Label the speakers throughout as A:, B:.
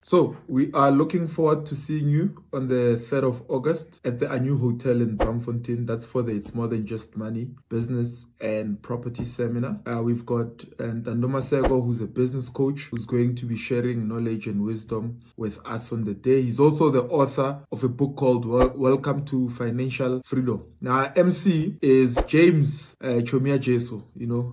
A: So we are looking forward to seeing you on the 3rd of August at the Anu Hotel in Braamfontein. That's for the It's More Than Just Money Business and Property Seminar. We've got Ndandoma Sego, who's a business coach, who's going to be sharing knowledge and wisdom with us on the day. He's also the author of a book called Welcome to Financial Freedom. Now, MC is James Chomia Jesu,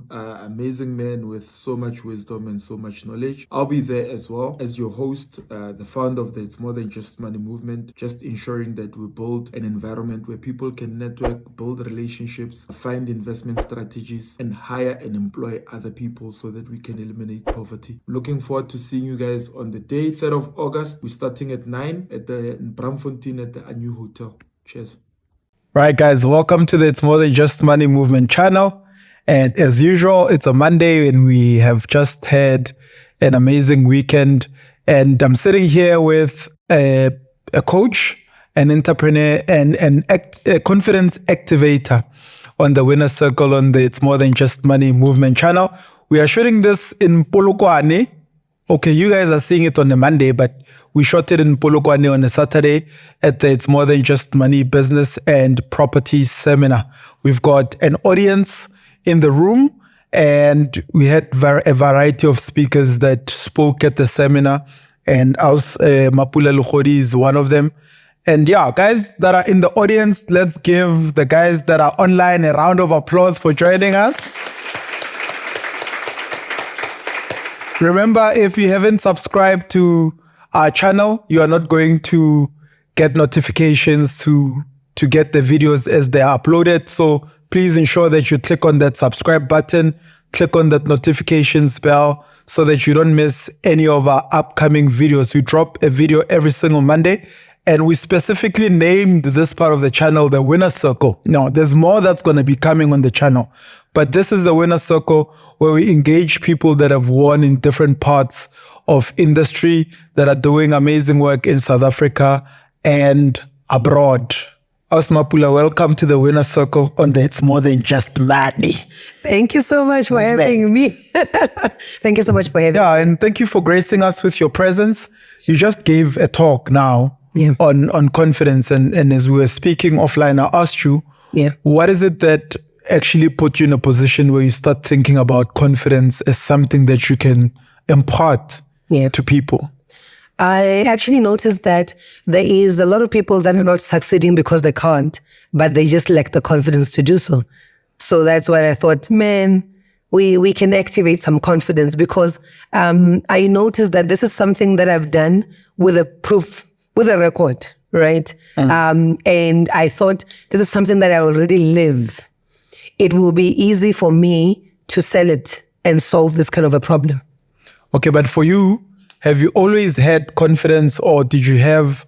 A: amazing man with so much wisdom and so much knowledge. I'll be there as well as your host, the founder of the It's More Than Just Money movement, just ensuring that we build an environment where people can network, build relationships, find investment strategies, and hire and employ other people so that we can eliminate poverty. Looking forward to seeing you guys on the day, 3rd of August. We're starting at 9 in Braamfontein at the Anu Hotel. Cheers.
B: Right, guys, welcome to the It's More Than Just Money movement channel. And as usual, it's a Monday and we have just had an amazing weekend. And I'm sitting here with a coach, an entrepreneur, and a confidence activator on the Winner Circle on the It's More Than Just Money movement channel. We are shooting this in Polokwane. Okay, you guys are seeing it on a Monday, but we shot it in Polokwane on a Saturday at the It's More Than Just Money Business and Property Seminar. We've got an audience in the room, and we had a variety of speakers that spoke at the seminar, and Mapula Legodi is one of them. And yeah, guys that are in the audience, let's give the guys that are online a round of applause for joining us. Remember, if you haven't subscribed to our channel, you are not going to get notifications to get the videos as they are uploaded. So please ensure that you click on that subscribe button, click on that notifications bell so that you don't miss any of our upcoming videos. We drop a video every single Monday, and we specifically named this part of the channel the Winner Circle. Now, there's more that's going to be coming on the channel, but this is the Winner Circle where we engage people that have won in different parts of industry that are doing amazing work in South Africa and abroad. Mapula, welcome to the Winner Circle on the It's More Than Just Money.
C: Thank you so much for having me. Thank you so much for having me.
B: Yeah, and thank you for gracing us with your presence. You just gave a talk now on confidence. And as we were speaking offline, I asked you, what is it that actually put you in a position where you start thinking about confidence as something that you can impart to people?
C: I actually noticed that there is a lot of people that are not succeeding because they can't, but they just lack the confidence to do so. So that's why I thought, man, we can activate some confidence, because I noticed that this is something that I've done with a proof, with a record, right? And I thought this is something that I already live. It will be easy for me to sell it and solve this kind of a problem.
B: Okay, but for you, have you always had confidence, or did you have,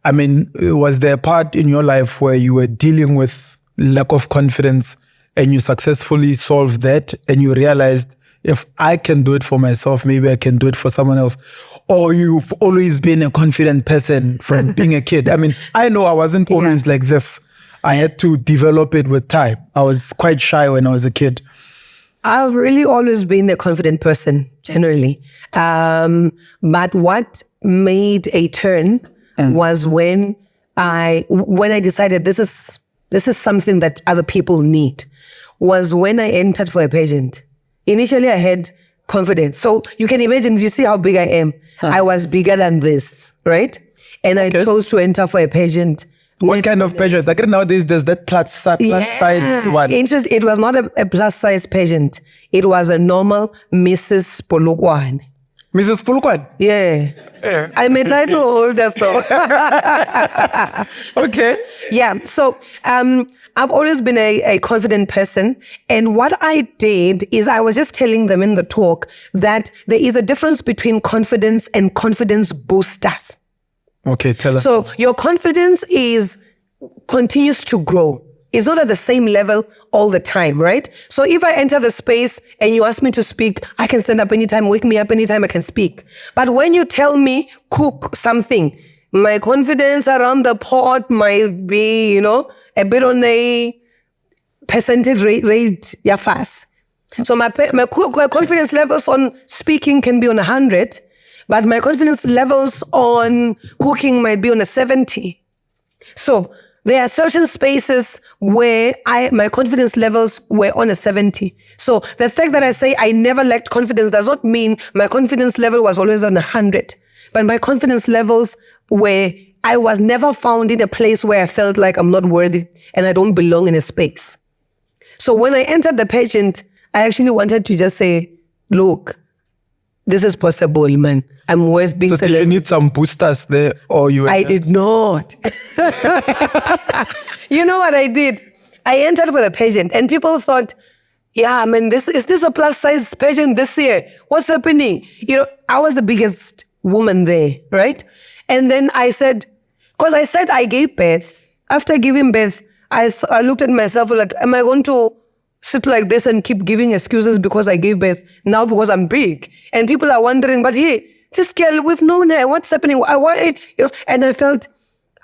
B: was there a part in your life where you were dealing with lack of confidence and you successfully solved that and you realized, if I can do it for myself, maybe I can do it for someone else? Or you've always been a confident person from being a kid? I know I wasn't always like this. I had to develop it with time. I was quite shy when I was a kid.
C: I've really always been a confident person, generally. But what made a turn was when I decided this is something that other people need, was when I entered for a pageant. Initially, I had confidence. So you can imagine, you see how big I am. I was bigger than this, right? And I chose to enter for a pageant.
B: What kind of pageant? Like nowadays, there's that plus size one.
C: It was not a plus size pageant. It was a normal Mrs. Polokwane.
B: Mrs. Polokwane?
C: Yeah. I'm a title holder, so.
B: Okay.
C: Yeah. So I've always been a confident person. And what I did is I was just telling them in the talk that there is a difference between confidence and confidence boosters.
B: Okay, tell us.
C: So your confidence continues to grow. It's not at the same level all the time, right? So if I enter the space and you ask me to speak, I can stand up anytime, wake me up anytime, I can speak. But when you tell me cook something, my confidence around the pot might be, a bit on a percentage rate, fast. So my confidence levels on speaking can be on 100. but my confidence levels on cooking might be on a 70. So there are certain spaces where my confidence levels were on a 70. So the fact that I say I never lacked confidence does not mean my confidence level was always on 100. But my confidence levels were, I was never found in a place where I felt like I'm not worthy and I don't belong in a space. So when I entered the pageant, I actually wanted to just say, look, this is possible, man. I'm worth being
B: So did you need some boosters there, or you?
C: I did not. You know what I did? I entered for the pageant and people thought, yeah, man, is this a plus size pageant this year? What's happening? You know, I was the biggest woman there, right? And then I said, because I said I gave birth. After giving birth, I looked at myself like, am I going to sit like this and keep giving excuses because I gave birth now because I'm big? And people are wondering, but hey, this girl, we've known her, what's happening? Why? You know, and I felt,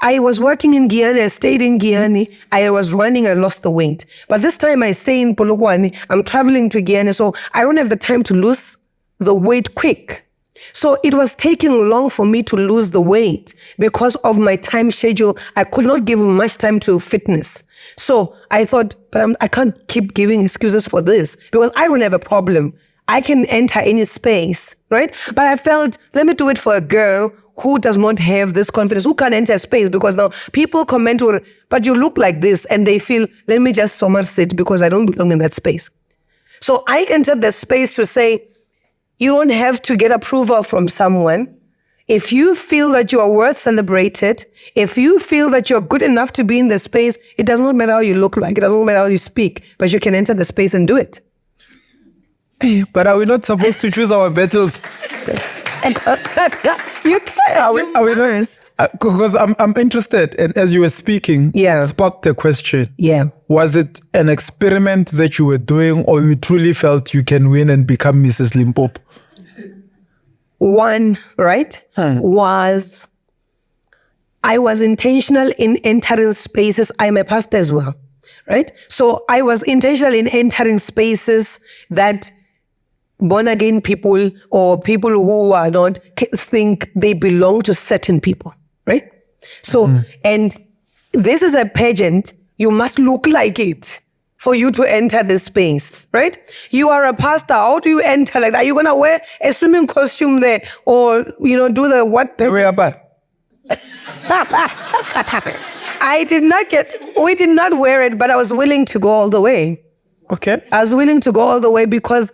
C: I was working in Guyana, I stayed in Guyana, I was running, I lost the weight. But this time I stay in Polokwane, I'm traveling to Guyana, so I don't have the time to lose the weight quick. So it was taking long for me to lose the weight because of my time schedule. I could not give much time to fitness. So I thought, but I can't keep giving excuses for this because I don't have a problem. I can enter any space, right? But I felt, let me do it for a girl who does not have this confidence, who can't enter a space because now people comment, but you look like this, and they feel, let me just sit because I don't belong in that space. So I entered the space to say, you don't have to get approval from someone. If you feel that you are worth celebrated, if you feel that you're good enough to be in the space, it does not matter how you look like, it doesn't matter how you speak, but you can enter the space and do it.
B: But are we not supposed to choose our battles?
C: Yes. You can.
B: Are we not? Because I'm interested, and as you were speaking,
C: Yeah.
B: sparked a question.
C: Yeah.
B: Was it an experiment that you were doing, or you truly felt you can win and become Mrs. Limpopo?
C: One, right, was I was intentional in entering spaces. I'm a pastor as well, right? So I was intentional in entering spaces that born-again people or people who are not think they belong to certain people, right? So, and this is a pageant. You must look like it for you to enter the space, right? You are a pastor. How do you enter like that? Are you going to wear a swimming costume there or, do the what?
B: Where about?
C: We did not wear it, but I was willing to go all the way.
B: Okay.
C: I was willing to go all the way because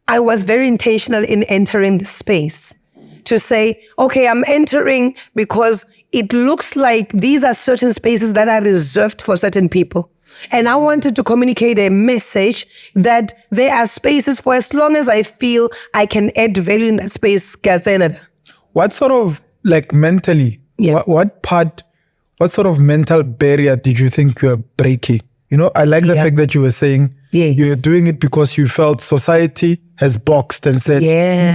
C: I was very intentional in entering the space to say, okay, I'm entering because it looks like these are certain spaces that are reserved for certain people. And I wanted to communicate a message that there are spaces for as long as I feel I can add value in that space.
B: What sort of, mentally,
C: Yeah.
B: what sort of mental barrier did you think you were breaking? I like the fact that you were saying
C: Yes.
B: you're doing it because you felt society has boxed and said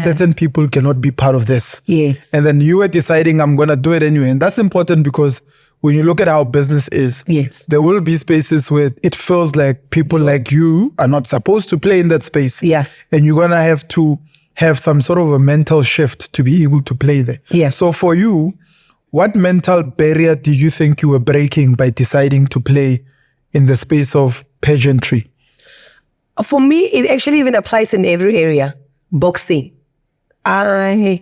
B: certain people cannot be part of this.
C: Yes.
B: And then you were deciding, I'm going to do it anyway. And that's important because when you look at how business is,
C: Yes.
B: there will be spaces where it feels like people like you are not supposed to play in that space.
C: Yeah.
B: And you're going to have to have some sort of a mental shift to be able to play there.
C: Yeah.
B: So for you, what mental barrier did you think you were breaking by deciding to play in the space of pageantry?
C: For me, it actually even applies in every area. Boxing.
B: You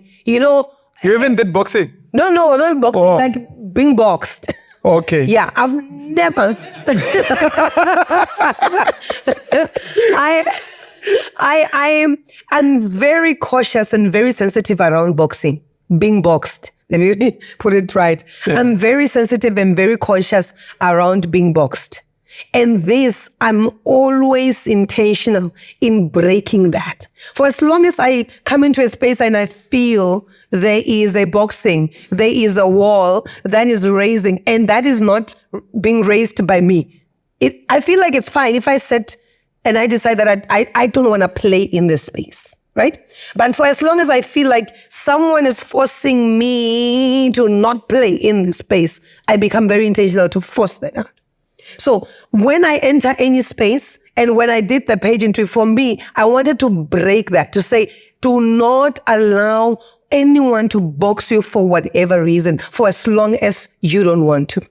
B: even did boxing?
C: No, not boxing, like being boxed.
B: Okay.
C: Yeah, I've never. I'm very cautious and very sensitive around boxing, being boxed. Let me put it right. Yeah. I'm very sensitive and very cautious around being boxed. And this, I'm always intentional in breaking that. For as long as I come into a space and I feel there is a boxing, there is a wall that is raising, and that is not being raised by me. I feel like it's fine if I sit and I decide that I don't want to play in this space, right? But for as long as I feel like someone is forcing me to not play in this space, I become very intentional to force that out. So when I enter any space and when I did the pageantry, for me, I wanted to break that, to say, do not allow anyone to box you for whatever reason, for as long as you don't want to.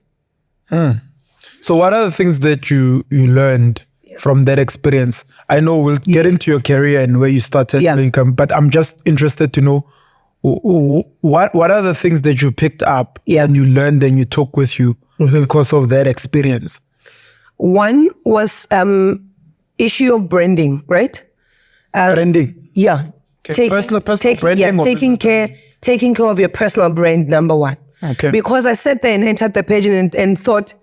B: So what are the things that you learned from that experience? I know we'll get into your career and where you started, where you come, but I'm just interested to know what are the things that you picked up and you learned and you took with you because of that experience?
C: One was issue of branding, right?
B: Branding.
C: Yeah.
B: Okay. Personal branding.
C: Yeah, taking care of your personal brand, number one.
B: Okay.
C: Because I sat there and entered the pageant and thought,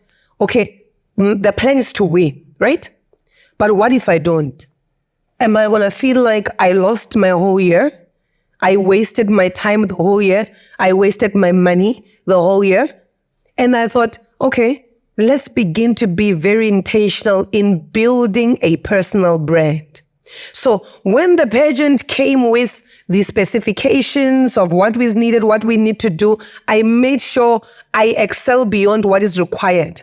C: okay, the plan is to win, right? But what if I don't? Am I going to feel like I lost my whole year? I wasted my time the whole year. I wasted my money the whole year. And I thought, okay, let's begin to be very intentional in building a personal brand. So when the pageant came with the specifications of what was needed, what we need to do, I made sure I excel beyond what is required.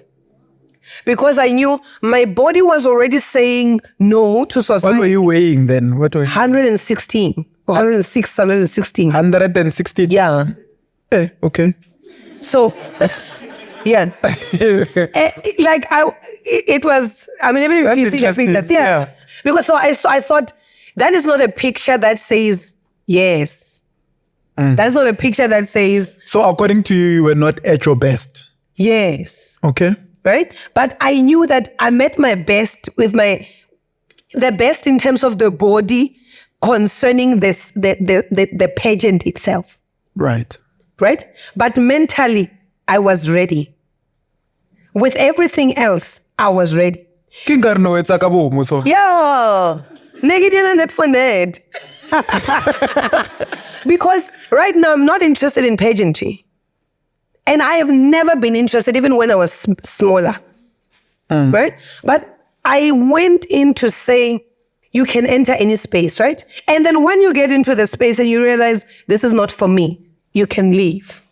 C: Because I knew my body was already saying no to society.
B: What were you weighing then?
C: 116. 116.
B: 116?
C: Yeah.
B: Okay.
C: So, yeah. It was, I mean, even if you see the figures, Because I thought, that is not a picture that says yes. That's not a picture that says...
B: So according to you, you were not at your best?
C: Yes.
B: Okay.
C: Right? But I knew that I'm at my best with the best in terms of the body concerning the pageant itself.
B: Right.
C: Right? But mentally, I was ready. With everything else, I was ready. Yeah. Negative net for net. Because right now, I'm not interested in pageantry. And I have never been interested, even when I was smaller. Right? But I went into saying, you can enter any space, right? And then when you get into the space and you realize this is not for me, you can leave.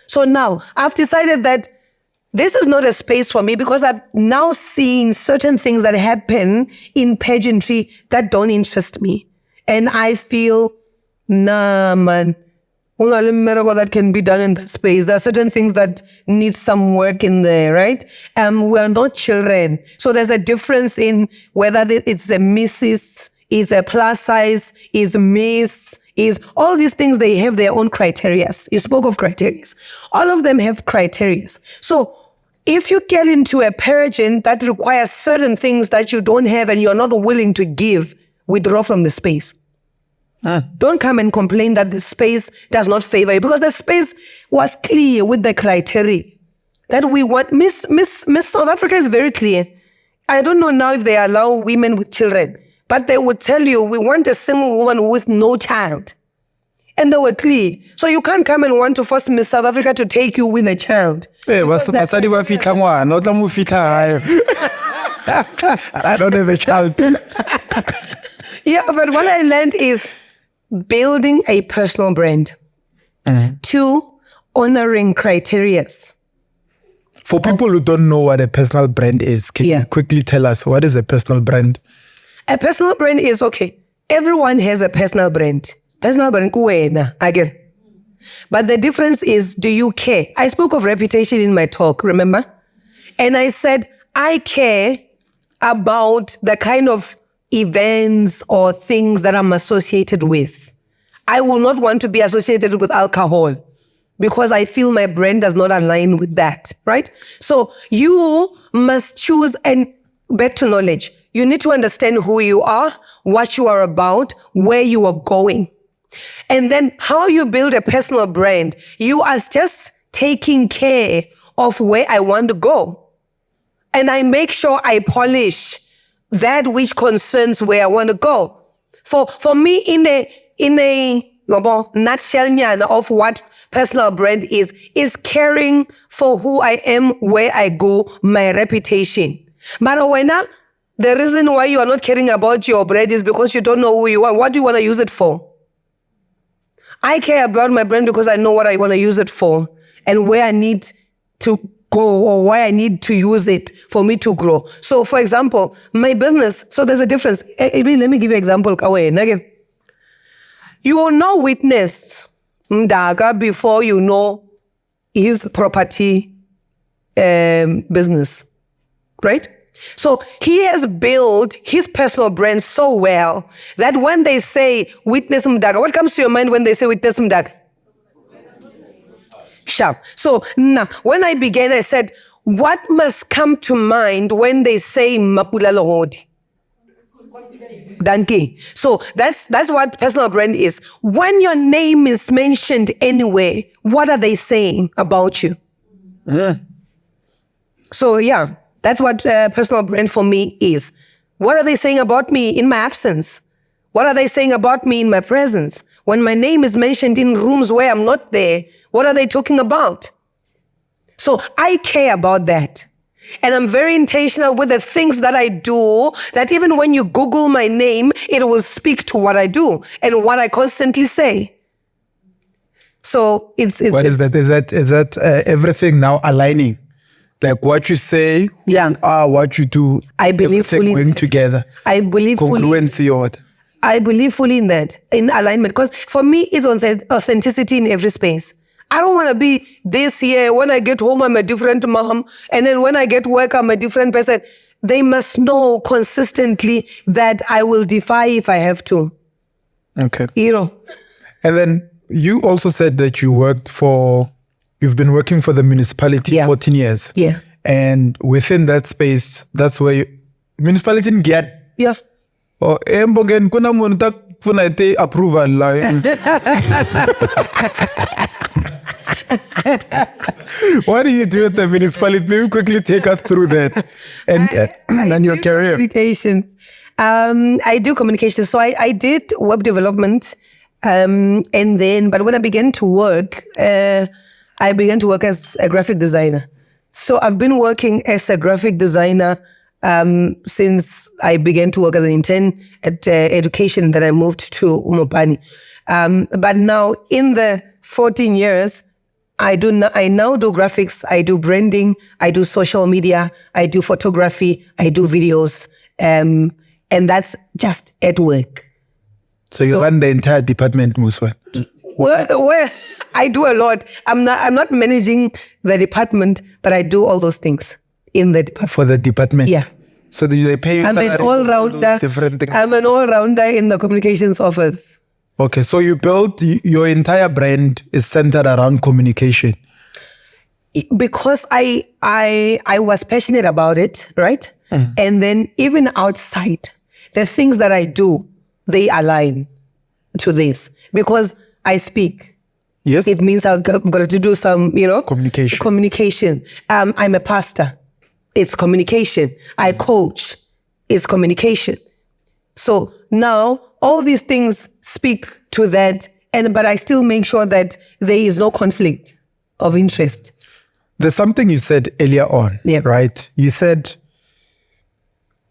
C: So now I've decided that this is not a space for me because I've now seen certain things that happen in pageantry that don't interest me. And I feel, nah, man, that can be done in that space. There are certain things that need some work in there, right? We're not children. So there's a difference in whether it's a Mrs., it's a plus size, it's Miss, is all these things, they have their own criteria. You spoke of criteria. All of them have criteria. So if you get into a pageant that requires certain things that you don't have and you're not willing to give, withdraw from the space. Don't come and complain that the space does not favor you, because the space was clear with the criteria that we want. Miss South Africa is very clear. I don't know now if they allow women with children, but they would tell you, we want a single woman with no child. And they were clear. So you can't come and want to force Miss South Africa to take you with a child.
B: I don't have a child.
C: Yeah, but what I learned is building a personal brand. 2, honoring criteria.
B: For people who don't know what a personal brand is, can you quickly tell us what is a personal brand?
C: A personal brand is, okay, everyone has a personal brand. Personal brand, again. But the difference is, do you care? I spoke of reputation in my talk, remember? And I said, I care about the kind of events or things that I'm associated with. I will not want to be associated with alcohol because I feel my brand does not align with that, right? So you must choose, and back to knowledge. You need to understand who you are, what you are about, where you are going. And then how you build a personal brand. You are just taking care of where I want to go. And I make sure I polish that which concerns where I want to go. For me, in a nutshell of what personal brand is caring for who I am, where I go, my reputation. But when the reason why you are not caring about your brand is because you don't know who you are. What do you want to use it for? I care about my brand because I know what I want to use it for and where I need to go or why I need to use it for me to grow. So, for example, my business, so there's a difference. Let me give you an example. You will now witness Mdaga before you know his property business, right? So he has built his personal brand so well that when they say witness Mdaga, what comes to your mind when they say witness Mdaga? Sharp. So now, when I began, I said, what must come to mind when they say Mapula Legodi? Danke. So that's what personal brand is. When your name is mentioned anywhere, what are they saying about you? So yeah, that's what personal brand for me is. What are they saying about me in my absence? What are they saying about me in my presence? When my name is mentioned in rooms where I'm not there, what are they talking about? So I care about that. And I'm very intentional with the things that I do, that even when you Google my name, it will speak to what I do and what I constantly say. So it's
B: What is that? Is that everything now aligning? Like what you say,
C: Yeah.
B: who you are, what you do,
C: I believe
B: everything
C: fully
B: going
C: that.
B: together.
C: I believe fully.
B: Congruency or what?
C: I believe fully in that, in alignment. Because for me, it's authenticity in every space. I don't want to be this here. When I get home, I'm a different mom. And then when I get work, I'm a different person. They must know consistently that I will defy if I have to.
B: Okay.
C: You know?
B: And then you also said that you've been working for the municipality 14 years.
C: Yeah.
B: And within that space, that's where municipality in Gyat.
C: Yeah.
B: Oh, embogen kuna munhu ta pfuna hi approval la. What do you do at the municipality? Maybe quickly take us through that and your career.
C: Communications. I do communications. So I did web development. But when I began to work, I began to work as a graphic designer. So I've been working as a graphic designer since I began to work as an intern at education that I moved to Umopani. But now in the 14 years, I now do graphics, I do branding, I do social media, I do photography, I do videos, and that's just at work.
B: So you run the entire department, Muswa?
C: Well, I do a lot. I'm not managing the department, but I do all those things in the department.
B: For the department?
C: Yeah.
B: So they pay you
C: I'm an all-rounder.
B: Different things.
C: I'm an all-rounder in the communications office.
B: Okay, so you built your entire brand is centered around communication.
C: Because I was passionate about it, right? And then even outside, the things that I do, they align to this. Because I speak.
B: Yes.
C: It means I've got to do some, communication. I'm a pastor. It's communication. I coach. It's communication. So now all these things speak to that, but I still make sure that there is no conflict of interest.
B: There's something you said earlier on, right? You said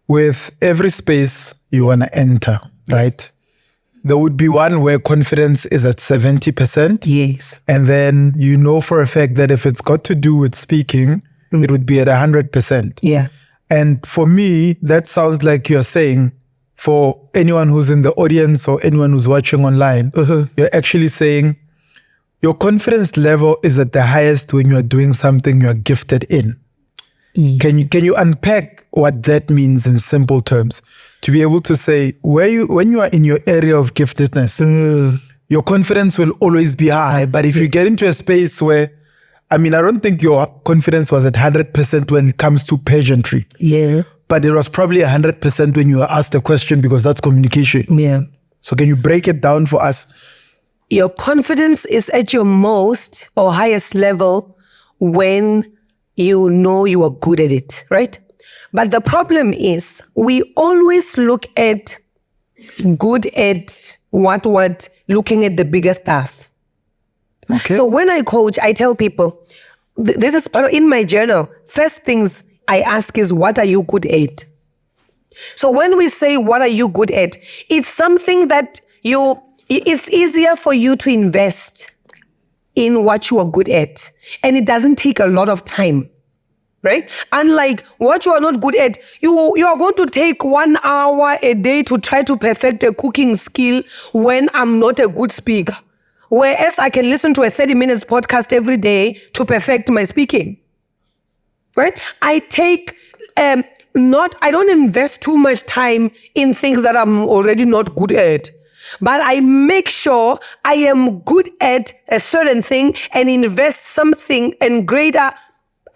B: with every space you want to enter, right? There would be one where confidence is at 70%.
C: Yes.
B: And then you know for a fact that if it's got to do with speaking, it would be at 100%.
C: Yeah.
B: And for me, that sounds like you're saying, for anyone who's in the audience or anyone who's watching online, you're actually saying your confidence level is at the highest when you're doing something you're gifted in. Can you unpack what that means in simple terms? To be able to say, when you are in your area of giftedness, your confidence will always be high. But if you get into a space where, I don't think your confidence was at 100% when it comes to pageantry.
C: Yeah.
B: But it was probably 100% when you were asked a question, because that's communication.
C: Yeah.
B: So can you break it down for us?
C: Your confidence is at your most or highest level when you know you are good at it, right? But the problem is we always look at good at what, looking at the bigger stuff.
B: Okay.
C: So when I coach, I tell people, this is in my journal, first things I ask is, what are you good at? So when we say, what are you good at? It's something that it's easier for you to invest in what you are good at. And it doesn't take a lot of time, right? Unlike what you are not good at, you are going to take 1 hour a day to try to perfect a cooking skill when I'm not a good speaker. Whereas I can listen to a 30 minutes podcast every day to perfect my speaking. Right? I take I don't invest too much time in things that I'm already not good at. But I make sure I am good at a certain thing and invest something in greater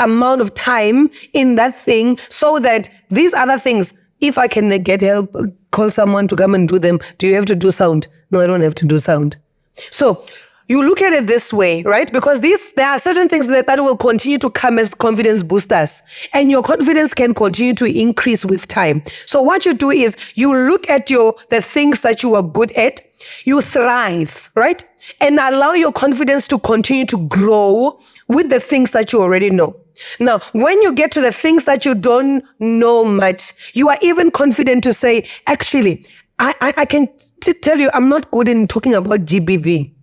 C: amount of time in that thing so that these other things, if I can get help, call someone to come and do them. Do you have to do sound? No, I don't have to do sound. So you look at it this way, right? Because there are certain things that will continue to come as confidence boosters, and your confidence can continue to increase with time. So what you do is you look at the things that you are good at, you thrive, right? And allow your confidence to continue to grow with the things that you already know. Now, when you get to the things that you don't know much, you are even confident to say, actually, I can tell you, I'm not good in talking about GBV.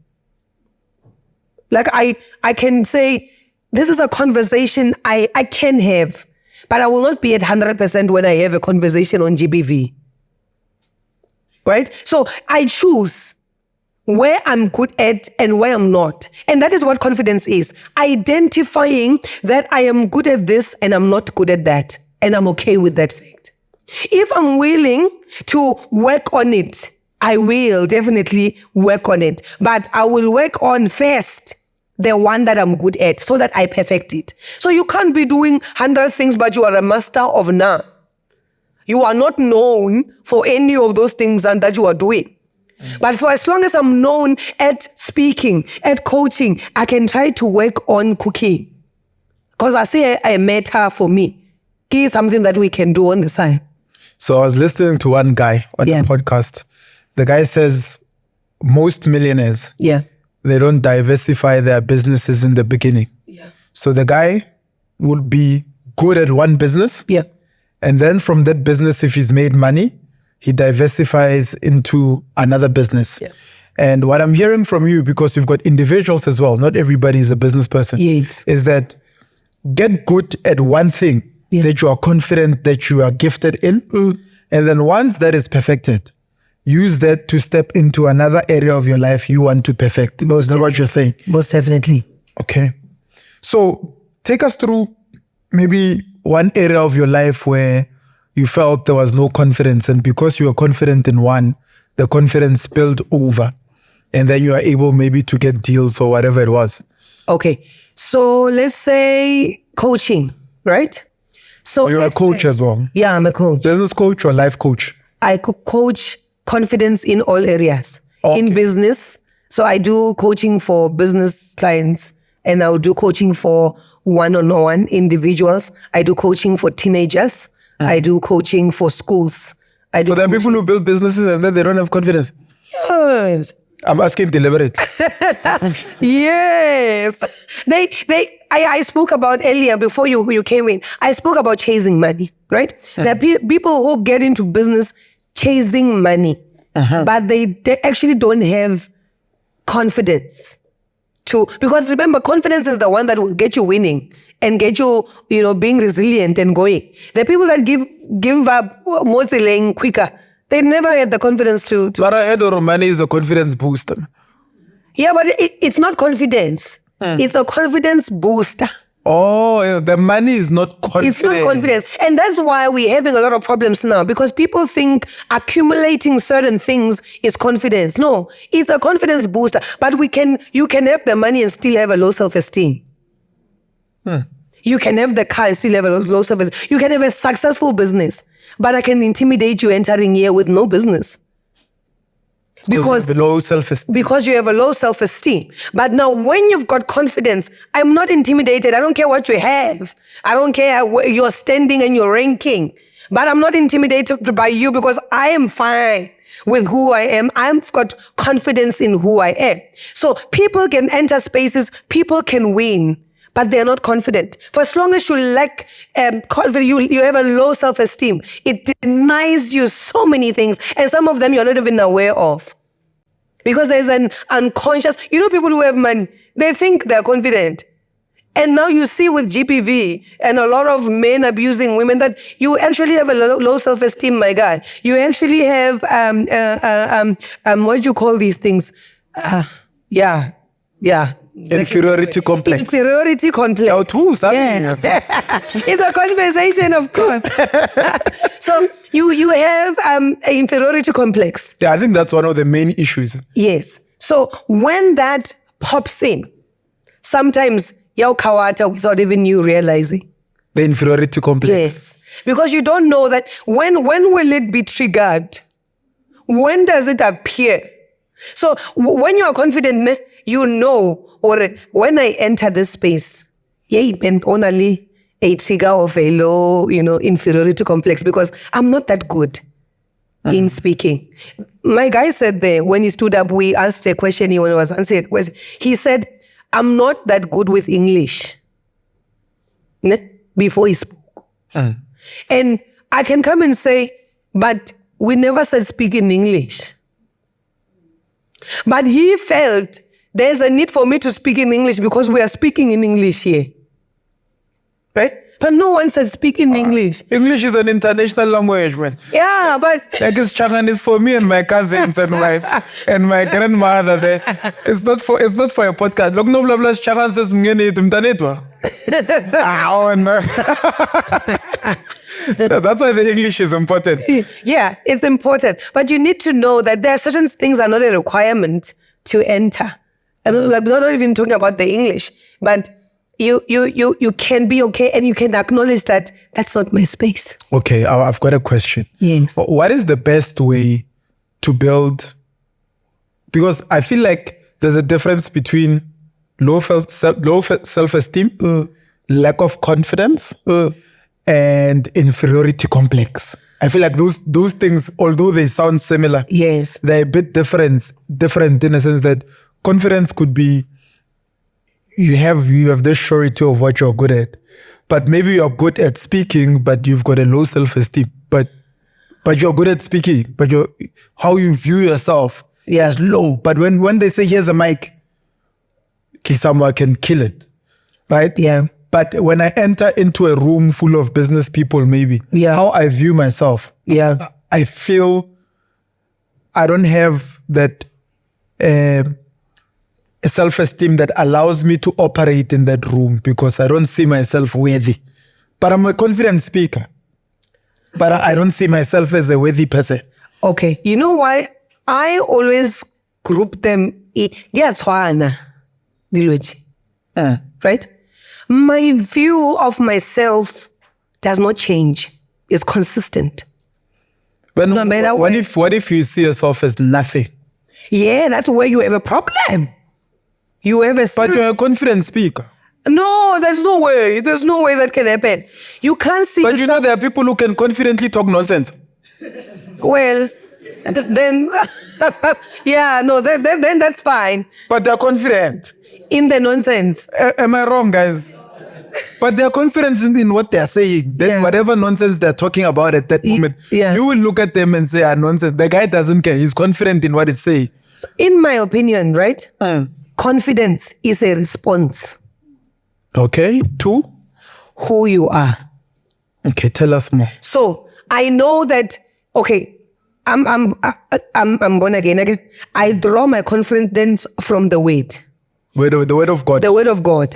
C: Like I can say, this is a conversation I can have, but I will not be at 100% when I have a conversation on GBV. Right? So I choose where I'm good at and where I'm not. And that is what confidence is. Identifying that I am good at this and I'm not good at that. And I'm okay with that fact. If I'm willing to work on it, I will definitely work on it. But I will work on first the one that I'm good at so that I perfect it. So you can't be doing 100 things, but you are a master of none. You are not known for any of those things and that you are doing. But for as long as I'm known at speaking, at coaching, I can try to work on cooking. Because I see a matter for me. It is something that we can do on the side.
B: So I was listening to one guy on a podcast. The guy says most millionaires, they don't diversify their businesses in the beginning. So the guy will be good at one business. And then from that business, if he's made money, he diversifies into another business. And what I'm hearing from you, because you've got individuals as well, not everybody is a business person, is that get good at one thing that you are confident that you are gifted in. And then once that is perfected, use that to step into another area of your life you want to perfect. Is that what you're saying?
C: Most definitely.
B: Okay. So take us through maybe one area of your life where you felt there was no confidence, and because you were confident in one, the confidence spilled over, and then you are able maybe to get deals or whatever it was.
C: Okay. So let's say coaching, right? So
B: you're a coach as well?
C: Yeah, I'm a coach.
B: Business coach or life coach?
C: I coach confidence in all areas. In business. So I do coaching for business clients, and I'll do coaching for one-on-one individuals. I do coaching for teenagers. I do coaching for schools.
B: So there are people who build businesses and then they don't have confidence?
C: Yes.
B: I'm asking deliberate.
C: Yes. I spoke about earlier before you came in. I spoke about chasing money, right? There are people who get into business chasing money, but they actually don't have confidence. Because remember, confidence is the one that will get you winning and get you, being resilient and going. The people that give up more quicker, they never had the confidence to.
B: But I heard money is a confidence booster.
C: Yeah, but it's not confidence. It's a confidence booster.
B: Oh, yeah, the money is not confidence.
C: It's not confidence. And that's why we're having a lot of problems now, because people think accumulating certain things is confidence. No, it's a confidence booster. But you can have the money and still have a low self-esteem. You can have the car and still have a low self-esteem. You can have a successful business, but I can intimidate you entering here with no business. Because
B: low self-esteem.
C: Because you have a low self-esteem. But now when you've got confidence, I'm not intimidated. I don't care what you have. I don't care your standing and your ranking. But I'm not intimidated by you because I am fine with who I am. I've got confidence in who I am. So people can enter spaces, people can win, but they're not confident. For as long as you lack confidence, you have a low self-esteem. It denies you so many things, and some of them you're not even aware of. Because there's an unconscious, people who have money, they think they're confident. And now you see with GPV and a lot of men abusing women that you actually have a low self-esteem, my guy. You actually have, what do you call these things? Yeah.
B: Inferiority complex.
C: Inferiority complex.
B: Oh, tools,
C: Yeah. It's a conversation, of course. So you have an inferiority complex.
B: Yeah, I think that's one of the main issues.
C: Yes. So when that pops in, sometimes yau kawata without even you realizing.
B: The inferiority complex.
C: Yes. Because you don't know that when will it be triggered? When does it appear? So when you are confident, you know, or when I enter this space, and only a trigger of a low, inferiority complex because I'm not that good in speaking. My guy said there, when he stood up, we asked a question, he was answering a question. He said, I'm not that good with English. Before he spoke. And I can come and say, but we never said speak in English. But he felt there's a need for me to speak in English because we are speaking in English here. Right? But no one said speak in English.
B: English is an international language, man.
C: Yeah, but
B: Like it's Chinese for me and my cousins and my grandmother there. It's not for a podcast. Look, no blah blah Chinese mngeni tumtanetwa. Oh no. That's why the English is important.
C: yeah, it's important. But you need to know that there are certain things are not a requirement to enter. And like we're not even talking about the English, but you can be okay and you can acknowledge that that's not my space.
B: Okay, I've got a question.
C: Yes.
B: What is the best way to build? Because I feel like there's a difference between low self-esteem, lack of confidence, and inferiority complex. I feel like those things, although they sound similar,
C: Yes.
B: they're a bit different in a sense that confidence could be you have this surety of what you're good at, but maybe you're good at speaking, but you've got a low self-esteem. But you're good at speaking, but how you view yourself is low. But when they say here's a mic, someone can kill it, right?
C: Yeah.
B: But when I enter into a room full of business people, maybe how I view myself, I feel I don't have that a self-esteem that allows me to operate in that room because I don't see myself worthy. But I'm a confident speaker. But I don't see myself as a worthy person.
C: Okay. You know why? I always group them. Right? My view of myself does not change. It's consistent.
B: But
C: No matter
B: what if you see yourself as nothing?
C: Yeah, that's where you have a problem. You have a...
B: But you're a confident speaker.
C: No, there's no way. There's no way that can happen. You can't see...
B: But you know there are people who can confidently talk nonsense.
C: Well, then... yeah, no, then that's fine.
B: But they're confident.
C: In the nonsense.
B: Am I wrong, guys? But they're confident in what they're saying. Then whatever nonsense they're talking about at that moment, you will look at them and say, nonsense. The guy doesn't care. He's confident in what he's saying.
C: So in my opinion, right? Confidence is a response.
B: Okay, to?
C: Who you are.
B: Okay, tell us more.
C: So I know that, okay, I'm born again. I draw my confidence from the word.
B: The word of God.
C: The word of God.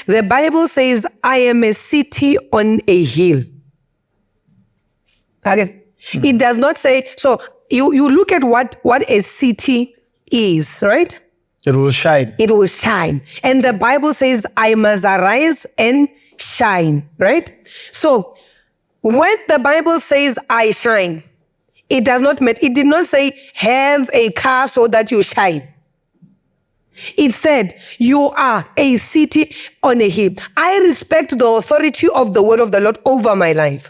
C: The Bible says, I am a city on a hill. It does not say, so you look at what a city is, right?
B: It will shine.
C: It will shine. And the Bible says, I must arise and shine, right? So when the Bible says, I shine, it does not matter. It did not say, have a car so that you shine. It said, you are a city on a hill. I respect the authority of the word of the Lord over my life.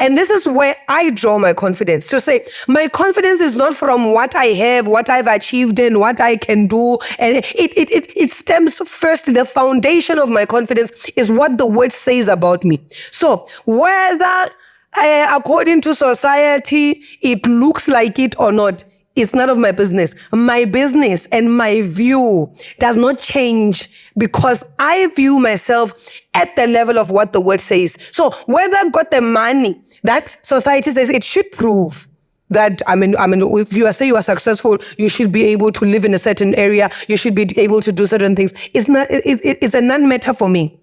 C: And this is where I draw my confidence to say, my confidence is not from what I have, what I've achieved and what I can do. And it stems first, the foundation of my confidence is what the word says about me. So whether according to society, it looks like it or not, it's none of my business. My business and my view does not change because I view myself at the level of what the word says. So whether I've got the money that society says it should prove that, if you say you are successful, you should be able to live in a certain area, you should be able to do certain things. It's not. It's a non-matter for me.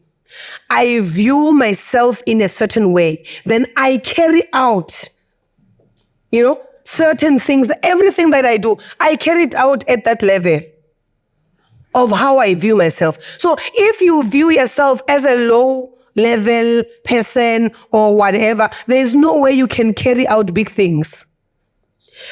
C: I view myself in a certain way, then I carry out, certain things. Everything that I do, I carry it out at that level of how I view myself. So if you view yourself as a low level person or whatever, there is no way you can carry out big things.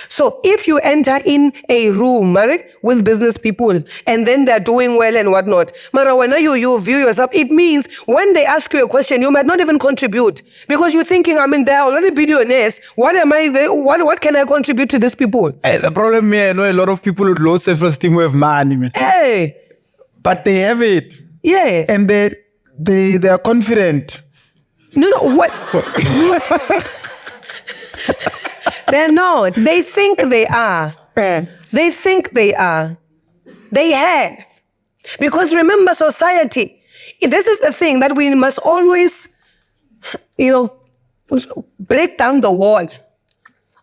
C: So if you enter in a room, right, with business people and then they're doing well and whatnot, Mara, when you view yourself, it means when they ask you a question, you might not even contribute because you're thinking, they're already billionaires. What am I there? What can I contribute to these people?
B: Hey, the problem here, I know a lot of people with low self-esteem who have money, man.
C: Hey.
B: But they have it.
C: Yes.
B: And they are confident.
C: No, what? They're not. They think they are. They think they are. They have. Because remember, society, this is the thing that we must always, break down the wall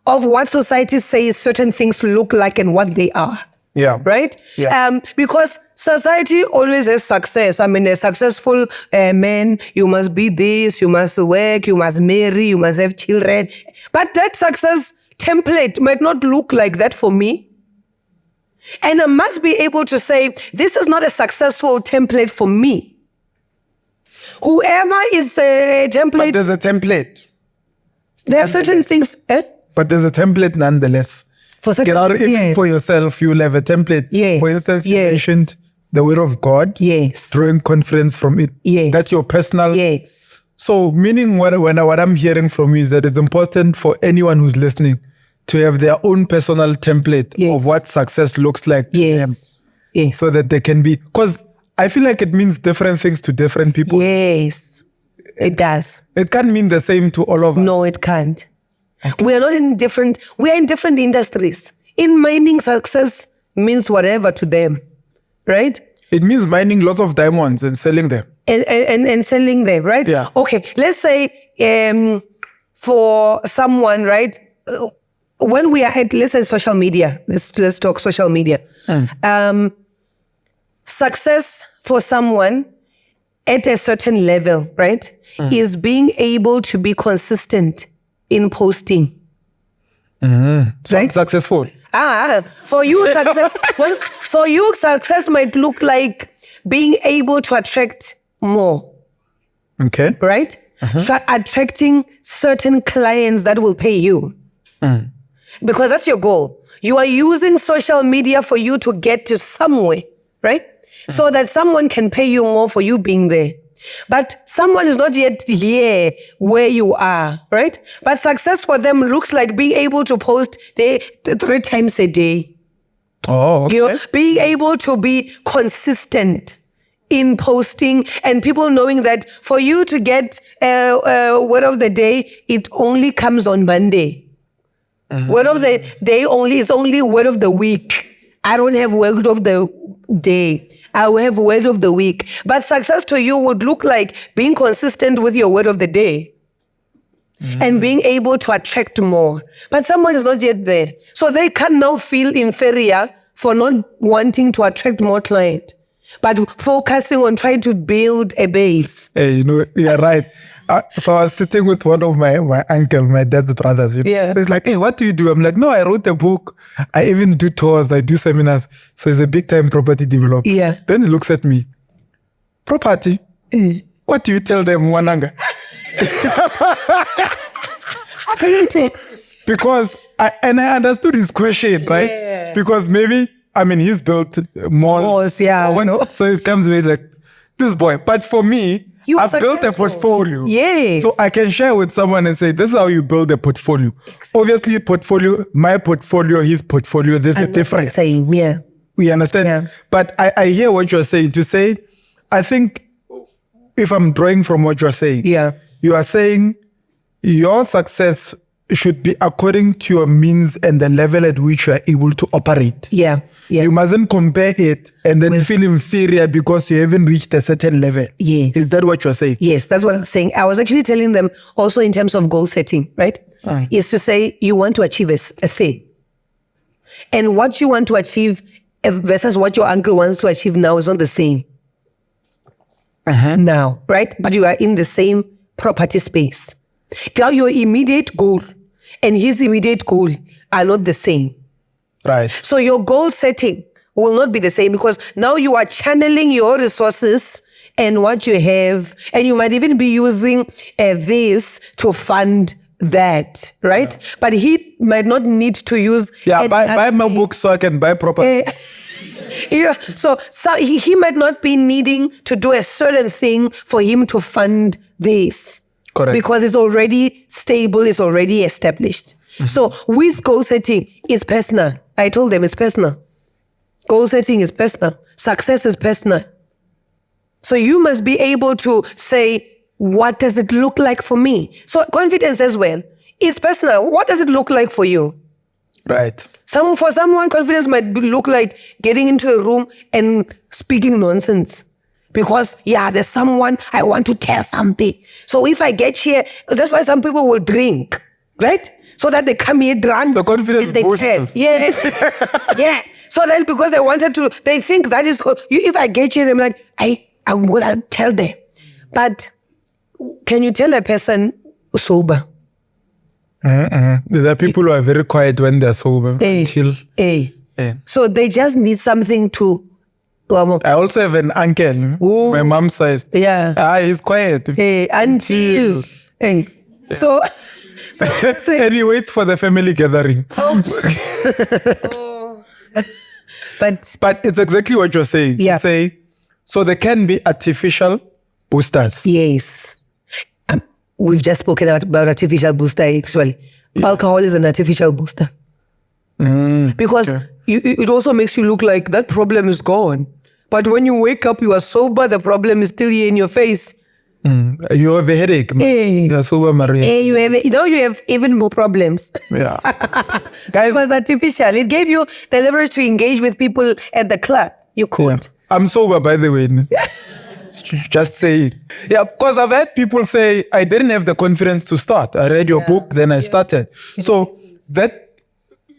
C: of what society says certain things look like and what they are.
B: Yeah.
C: Right?
B: Yeah.
C: Because society always has success. A successful man, you must be this, you must work, you must marry, you must have children. But that success template might not look like that for me. And I must be able to say, this is not a successful template for me. Whoever is the template...
B: But there's a template.
C: There are certain things...
B: But there's a template nonetheless.
C: For certain
B: Get out
C: things, yes.
B: For yourself, you'll have a template.
C: Yes.
B: For instance, you
C: Yes.
B: mentioned the word of God.
C: Yes.
B: Drawing confidence from it.
C: Yes.
B: That's your personal...
C: Yes.
B: So meaning what I'm hearing from you is that it's important for anyone who's listening to have their own personal template
C: Yes.
B: of what success looks like to them.
C: Yes. Yes.
B: So that they can be... Because I feel like it means different things to different people.
C: Yes. It does.
B: It can't mean the same to all of us.
C: No, it can't. Okay. We are in different industries. In mining, success means whatever to them, right?
B: It means mining lots of diamonds and selling them.
C: And selling them, right?
B: Yeah.
C: Okay, let's say for someone, right? When we are let's say social media, let's talk social media. Success for someone at a certain level, right, is being able to be consistent in posting.
B: So
C: Right?
B: I'm successful.
C: For you, success might look like being able to attract more,
B: Okay.
C: right? Attracting certain clients that will pay you. Because that's your goal. You are using social media for you to get to somewhere, right? So that someone can pay you more for you being there. But someone is not yet here where you are, right? But success for them looks like being able to post 3 times a day.
B: Oh, okay.
C: Being able to be consistent in posting and people knowing that for you to get word of the day, it only comes on Monday. Word of the day is only word of the week. I don't have word of the day. I will have word of the week. But success to you would look like being consistent with your word of the day and being able to attract more. But someone is not yet there. So they can now feel inferior for not wanting to attract more clients, but focusing on trying to build a base.
B: Hey, you're right. So I was sitting with one of my uncle, my dad's brothers.
C: Yeah.
B: So he's like, hey, what do you do? I'm like, no, I wrote a book. I even do tours. I do seminars. So he's a big time property developer.
C: Yeah.
B: Then he looks at me. Property? What do you tell them, Wananga? Because I understood his question, right?
C: Yeah.
B: Because maybe, he's built malls.
C: Yeah, I know.
B: So it comes with like, this boy. But for me,
C: You are
B: I've built a
C: successful.
B: portfolio.
C: Yes.
B: So I can share with someone and say, this is how you build a portfolio.
C: Exactly.
B: Obviously, my portfolio, his portfolio, there's a difference.
C: Same, yeah.
B: We understand.
C: Yeah.
B: But I hear what you're saying. To say, I think if I'm drawing from what you're saying,
C: Yeah.
B: you are saying your success should be according to your means and the level at which you are able to operate.
C: Yeah.
B: You mustn't compare it and then feel inferior because you haven't reached a certain level.
C: Yes.
B: Is that what you're saying?
C: Yes, that's what I'm saying. I was actually telling them also in terms of goal setting, right? Is to say you want to achieve a thing. And what you want to achieve versus what your uncle wants to achieve now is not the same. Now, right? But you are in the same property space. Now your immediate goal and his immediate goal are not the same.
B: Right.
C: So your goal setting will not be the same because now you are channeling your resources and what you have, and you might even be using this to fund that, right? Yeah. But he might not need to use...
B: buy my book so I can buy property.
C: So he might not be needing to do a certain thing for him to fund this.
B: Correct.
C: Because it's already stable, it's already established. So with goal setting, it's personal. I told them it's personal. Goal setting is personal. Success is personal. So you must be able to say, what does it look like for me? So confidence as well. It's personal. What does it look like for you?
B: Right.
C: For someone, confidence might look like getting into a room and speaking nonsense. Because, there's someone I want to tell something. So if I get here, that's why some people will drink, right? So that they come here drunk.
B: So confidence booster.
C: Yes. Yeah. So that's because they think that is, if I get here, I'm like, I'm going to tell them. But can you tell a person sober?
B: There are people who are very quiet when they're sober.
C: So they just need something to...
B: I also have an uncle. Ooh. My mom says, he's quiet.
C: Until. So
B: and he waits for the family gathering.
C: But
B: it's exactly what you're saying.
C: Yeah.
B: To say, so there can be artificial boosters.
C: Yes. We've just spoken about artificial booster actually. Yeah. Alcohol is an artificial booster. Because it also makes you look like that problem is gone. But when you wake up, you are sober, the problem is still here in your face.
B: You have a headache. You are sober, Maria.
C: You have even more problems.
B: Yeah.
C: Guys, it was artificial. It gave you the leverage to engage with people at the club. You could.
B: Yeah. I'm sober, by the way. Just say it. Yeah, because I've had people say, I didn't have the confidence to start. I read your book, then I started. So that,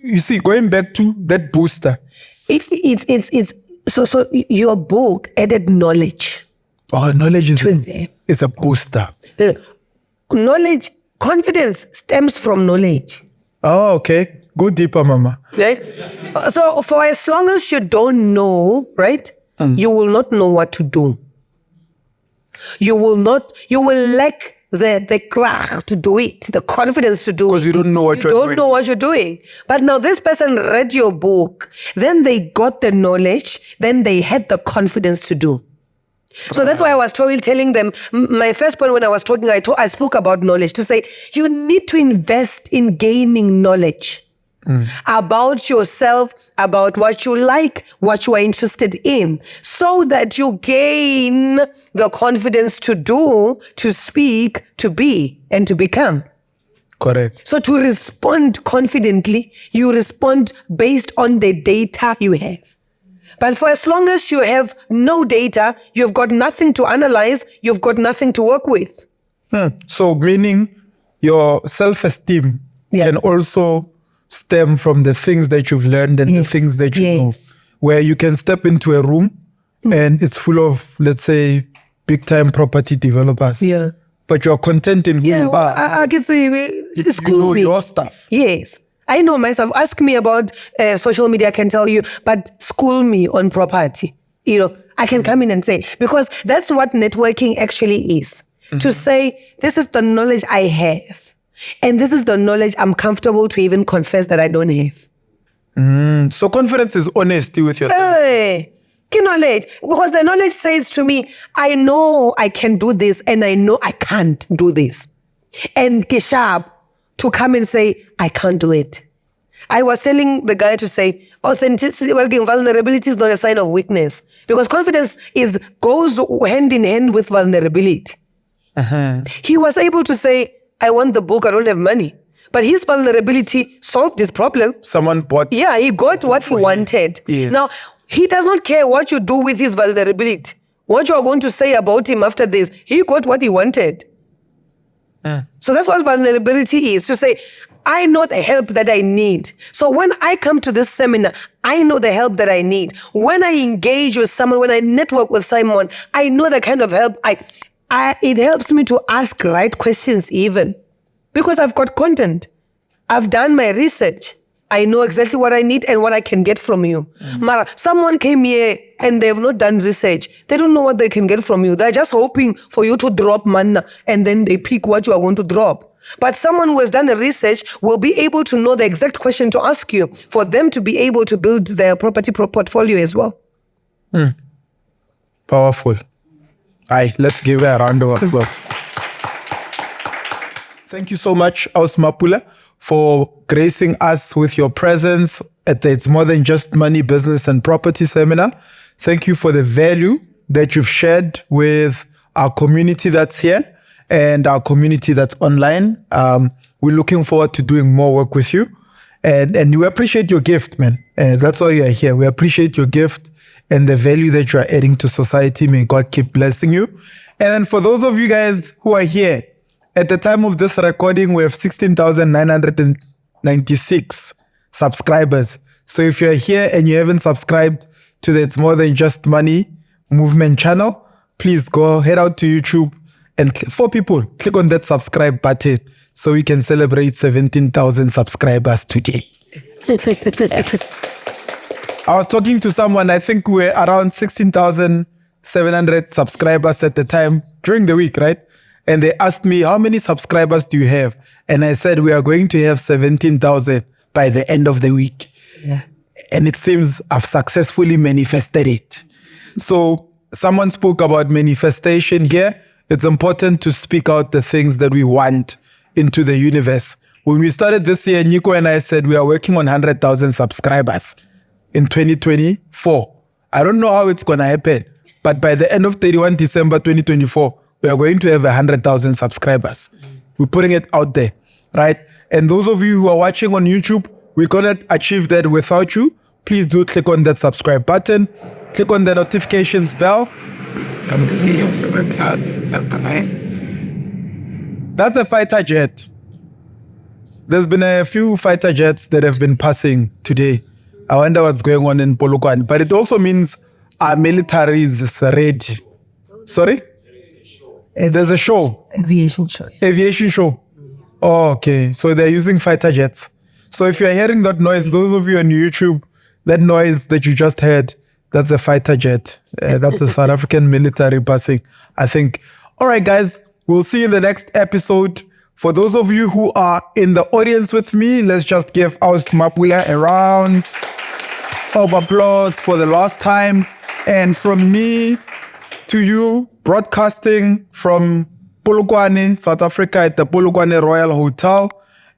B: you see, going back to that booster.
C: So your book added knowledge.
B: Oh, knowledge is a booster.
C: The knowledge, confidence stems from knowledge.
B: Oh, okay. Go deeper, Mama.
C: Right? So for as long as you don't know, right, you will not know what to do. You will lack the crack to do it, the confidence to do it.
B: Because you don't know what you're doing.
C: You don't know what you're doing. But now this person read your book, then they got the knowledge, then they had the confidence to do. So that's why I was telling them, my first point when I was talking, I spoke about knowledge, to say you need to invest in gaining knowledge about yourself, about what you like, what you are interested in, so that you gain the confidence to do, to speak, to be, and to become.
B: Correct.
C: So to respond confidently, you respond based on the data you have. But for as long as you have no data, you've got nothing to analyze, you've got nothing to work with.
B: So meaning your self-esteem can also stem from the things that you've learned and the things that you know. Where you can step into a room and it's full of, let's say, big-time property developers.
C: Yeah.
B: But you're content in who you are.
C: I can say,
B: you know your stuff.
C: Yes. I know myself. Ask me about social media, I can tell you, but school me on property. I can come in and say, because that's what networking actually is. To say, this is the knowledge I have. And this is the knowledge I'm comfortable to even confess that I don't have.
B: So confidence is honesty with yourself.
C: Knowledge. Because the knowledge says to me, I know I can do this and I know I can't do this. And Kishab to come and say, I can't do it. I was telling the guy to say, authenticity, vulnerability is not a sign of weakness. Because confidence goes hand in hand with vulnerability. He was able to say, I want the book, I don't have money. But his vulnerability solved his problem.
B: Someone bought.
C: Yeah, he got what he wanted.
B: Yes.
C: Now, he does not care what you do with his vulnerability. What you are going to say about him after this, he got what he wanted. So that's what vulnerability is, to say, I know the help that I need. So when I come to this seminar, I know the help that I need. When I engage with someone, when I network with someone, I know the kind of help it helps me to ask right questions even. Because I've got content. I've done my research. I know exactly what I need and what I can get from you. Mara, someone came here and they have not done research. They don't know what they can get from you. They're just hoping for you to drop manna and then they pick what you are going to drop. But someone who has done the research will be able to know the exact question to ask you for them to be able to build their property portfolio as well.
B: Powerful. Aye, let's give her a round of applause. Thank you so much, Aus Mapula, for gracing us with your presence at the It's More Than Just Money Business and Property Seminar. Thank you for the value that you've shared with our community that's here and our community that's online. We're looking forward to doing more work with you. And we appreciate your gift, man. That's why you are here. We appreciate your gift and the value that you are adding to society. May God keep blessing you. And then for those of you guys who are here, at the time of this recording, we have 16,996 subscribers. So if you're here and you haven't subscribed to the It's More Than Just Money movement channel, please go head out to YouTube and for people, click on that subscribe button so we can celebrate 17,000 subscribers today. I was talking to someone, I think we're around 16,700 subscribers at the time during the week, right? And they asked me, how many subscribers do you have? And I said, we are going to have 17,000 by the end of the week.
C: Yeah.
B: And it seems I've successfully manifested it. So someone spoke about manifestation here. It's important to speak out the things that we want into the universe. When we started this year, Nico and I said we are working on 100,000 subscribers in 2024. I don't know how it's going to happen, but by the end of 31 December 2024, we are going to have 100,000 subscribers. We're putting it out there, right? And those of you who are watching on YouTube, we cannot achieve that without you. Please do click on that subscribe button. Click on the notifications bell. That's a fighter jet. There's been a few fighter jets that have been passing today. I wonder what's going on in Polokwane. But it also means our military is ready. Sorry? There's a show.
C: Aviation show.
B: Aviation show. Oh, okay. So they're using fighter jets. So if you're hearing that noise, those of you on YouTube, that noise that you just heard, that's a fighter jet. That's a South African military passing, I think. All right, guys. We'll see you in the next episode. For those of you who are in the audience with me, let's just give Aus Mapula a round of applause for the last time. And from me to you, broadcasting from Polokwane, South Africa at the Polokwane Royal Hotel.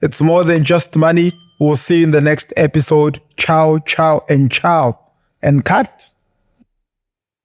B: It's More Than Just Money. We'll see you in the next episode. Ciao, ciao, and ciao. And cut.